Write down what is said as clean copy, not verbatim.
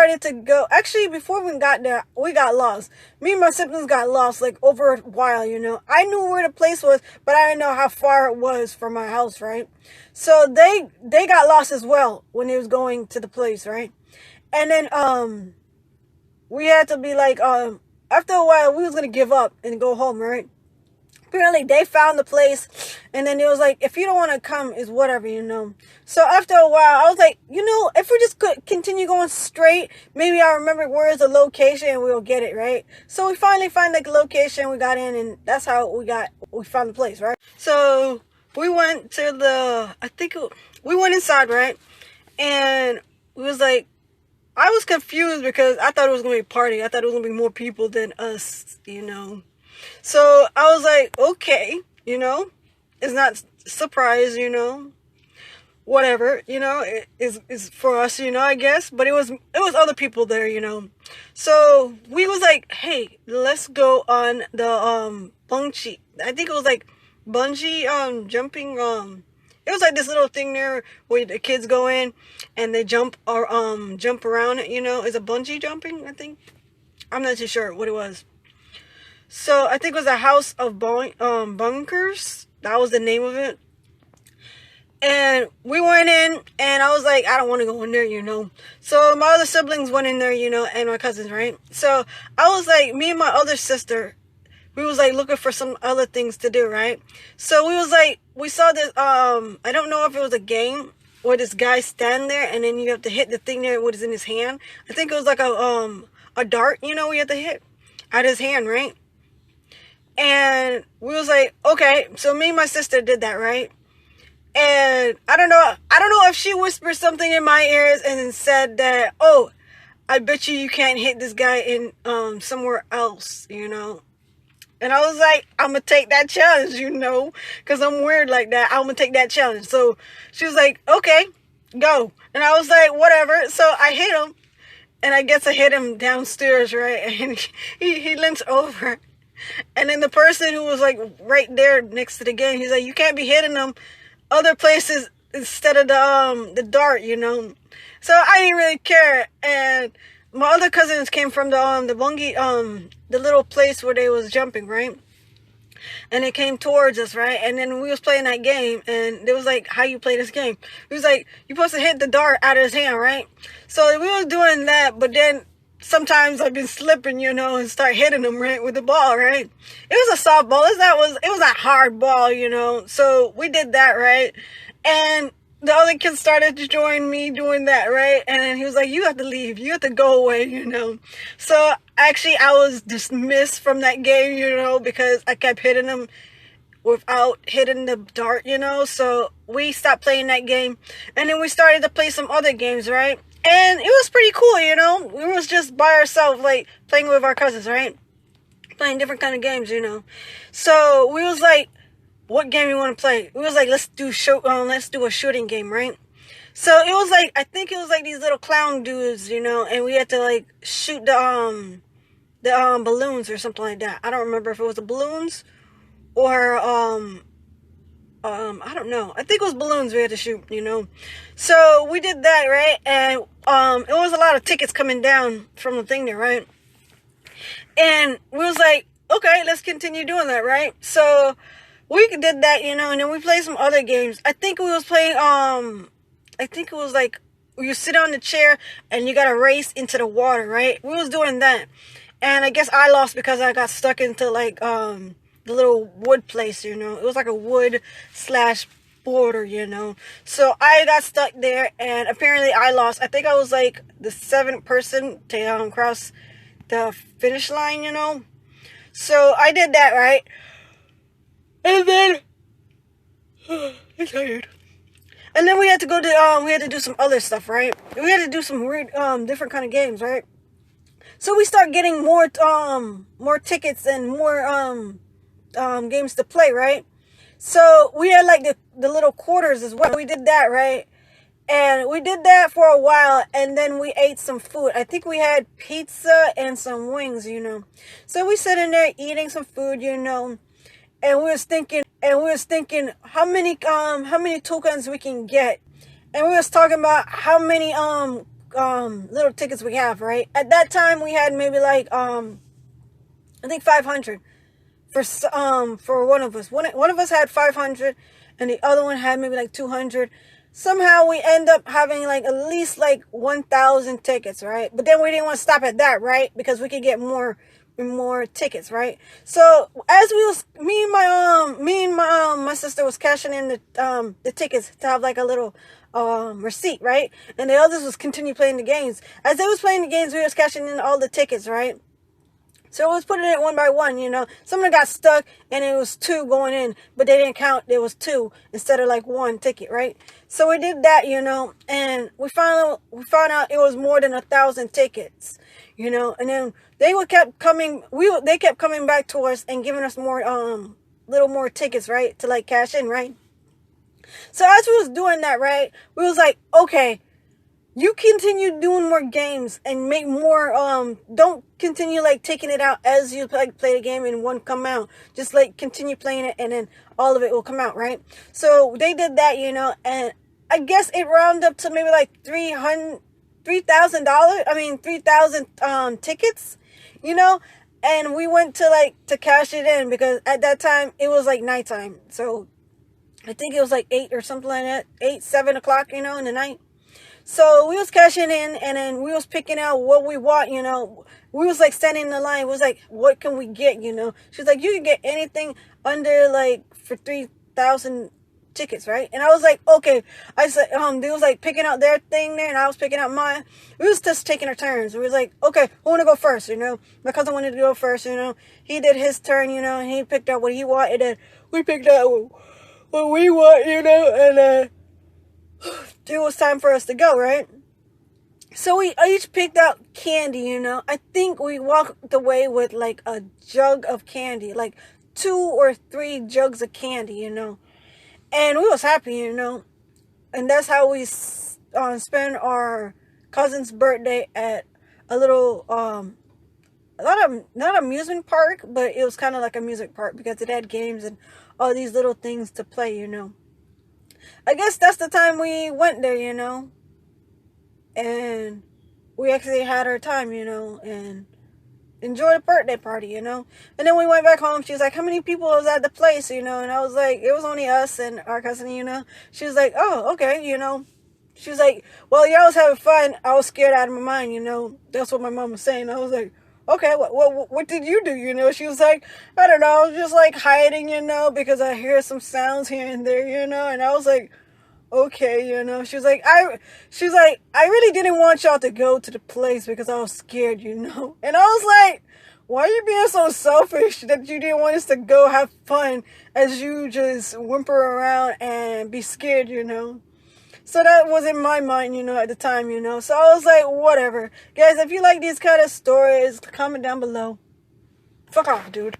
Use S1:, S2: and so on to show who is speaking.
S1: started to go, actually, before we got there, we got lost. Me and my siblings got lost, like, over a while, you know. I knew where the place was, but I didn't know how far it was from my house, right? So they got lost as well when they was going to the place, right? And then, we had to be like, after a while, we was gonna give up and go home, right? Apparently they found the place, and then it was like, if you don't want to come, is whatever, you know. So after a while, I was like, you know, if we just could continue going straight, maybe I'll remember where is the location and we'll get it, right? So we finally find the location, we got in, and that's how we found the place, right? So we went to we went inside, right? And we was like, I was confused because I thought it was going to be a party. I thought it was going to be more people than us, you know. So I was like, okay, you know, it's not surprise, you know, whatever, you know, it is for us, you know, I guess. But it was other people there, you know. So we was like, hey, let's go on the bungee. I think it was like bungee jumping. It was like this little thing there where the kids go in and they jump or jump around it, you know. Is it bungee jumping? I think. I'm not too sure what it was. So I think it was a House of Bunkers. That was the name of it. And we went in, and I was like, I don't want to go in there, you know. So my other siblings went in there, you know, and my cousins, right? So I was like, me and my other sister, we was like looking for some other things to do, right? So we was like, we saw this, I don't know if it was a game where this guy stand there, and then you have to hit the thing there, what is in his hand. I think it was like a dart, you know, we had to hit out his hand, right? And we was like, okay, so me and my sister did that, right? And I don't know if she whispered something in my ears and said that, oh, I bet you can't hit this guy in somewhere else, you know. And I was like, I'm gonna take that challenge, you know, because I'm weird like that. I'm gonna take that challenge. So she was like, okay, go. And I was like, whatever. So I hit him, and I guess I hit him downstairs, right? And he leans over. And then the person who was like right there next to the game, he's like, you can't be hitting them other places instead of the dart, you know. So I didn't really care. And my other cousins came from the bungee, the little place where they was jumping, right? And they came towards us, right? And then we was playing that game, and it was like, how you play this game? He was like, you're supposed to hit the dart out of his hand, right? So we was doing that, but then sometimes I've been slipping, you know, and start hitting them, right, with the ball, right? It was a softball. It was a hard ball, you know. So we did that, right? And the other kids started to join me doing that, right? And then he was like, you have to leave. You have to go away, you know. So actually, I was dismissed from that game, you know, because I kept hitting them without hitting the dart, you know. So we stopped playing that game. And then we started to play some other games, right? And it was pretty cool, you know. We was just by ourselves, like, playing with our cousins, right? Playing different kind of games, you know. So we was like, what game you want to play? We was like, let's do a shooting game, right? So it was like, I think it was like these little clown dudes, you know, and we had to like shoot the balloons or something like that. I don't remember if it was the balloons or I don't know. I think it was balloons we had to shoot, you know. So we did that, right? And it was a lot of tickets coming down from the thing there, right? And we was like, okay, let's continue doing that, right? So we did that, you know, and then we played some other games. I think we was playing I think it was like you sit on the chair and you gotta race into the water, right? We was doing that. And I guess I lost because I got stuck into like the little wood place, you know. It was like a wood / border, you know. So I got stuck there, and apparently I lost. I think I was like the 7th person to cross the finish line, you know. So I did that, right? And then I'm tired. And then we had to go to we had to do some other stuff, right? We had to do some weird different kind of games, right? So we start getting more tickets and more games to play, right? So we had like the little quarters as well. We did that, right? And we did that for a while, and then we ate some food. I think we had pizza and some wings, you know. So we sitting there eating some food, you know, and we was thinking how many tokens we can get. And we was talking about how many little tickets we have, right? At that time, we had maybe like I think 500 for one of us. One of us had 500, and the other one had maybe like 200. Somehow we end up having like at least like 1,000 tickets, right? But then we didn't want to stop at that, right? Because we could get more tickets, right? So as me and my sister was cashing in the tickets to have like a little receipt, right? And the others was continue playing the games. As they was playing the games, we was cashing in all the tickets, right? So it was putting it one by one, Some of them got stuck and it was 2 going in, but they didn't count. There was 2 instead of like 1 ticket, right? So we did that, and we found out it was more than 1,000 tickets, and then they kept coming back to us and giving us more, little more tickets, right? To like cash in, right? So as we was doing that, right, we was like, okay, you continue doing more games and make more, don't continue like taking it out as you like play the game and one come out. Just like continue playing it and then all of it will come out, right? So they did that, and I guess it rounded up to maybe like $3,000. I mean, 3,000 tickets, and we went to cash it in because at that time it was like nighttime. So I think it was like 8 or something like that, 8, 7 o'clock, in the night. So we was cashing in and then we was picking out what we want, We was like standing in the line. We was like, what can we get, She's like, you can get anything under like for 3,000 tickets, right? And I was like, okay. I said, they was like picking out their thing there and I was picking out mine. We was just taking our turns. We was like, okay, who wanna go first, My cousin wanted to go first, He did his turn, and he picked out what he wanted and we picked out what we want, and it was time for us to go, right? So we each picked out candy, I think we walked away with like a jug of candy, like 2 or 3 jugs of candy, And we was happy, And that's how we spent our cousin's birthday at a little, not amusement park, but it was kind of like a music park because it had games and all these little things to play, I guess that's the time we went there, and we actually had our time, and enjoyed a birthday party, And then we went back home. She was like, how many people was at the place, And I was like, it was only us and our cousin, She was like, oh, okay, She was like, well, y'all was having fun. I was scared out of my mind, That's what my mom was saying. I was like, okay, what did you do, She was like, I don't know, I was just like hiding, because I hear some sounds here and there, And I was like, okay, She was like, I really didn't want y'all to go to the place because I was scared, And I was like, why are you being so selfish that you didn't want us to go have fun as you just whimper around and be scared, So that was in my mind, at the time, So I was like, whatever. Guys, if you like these kind of stories, comment down below. Fuck off, dude.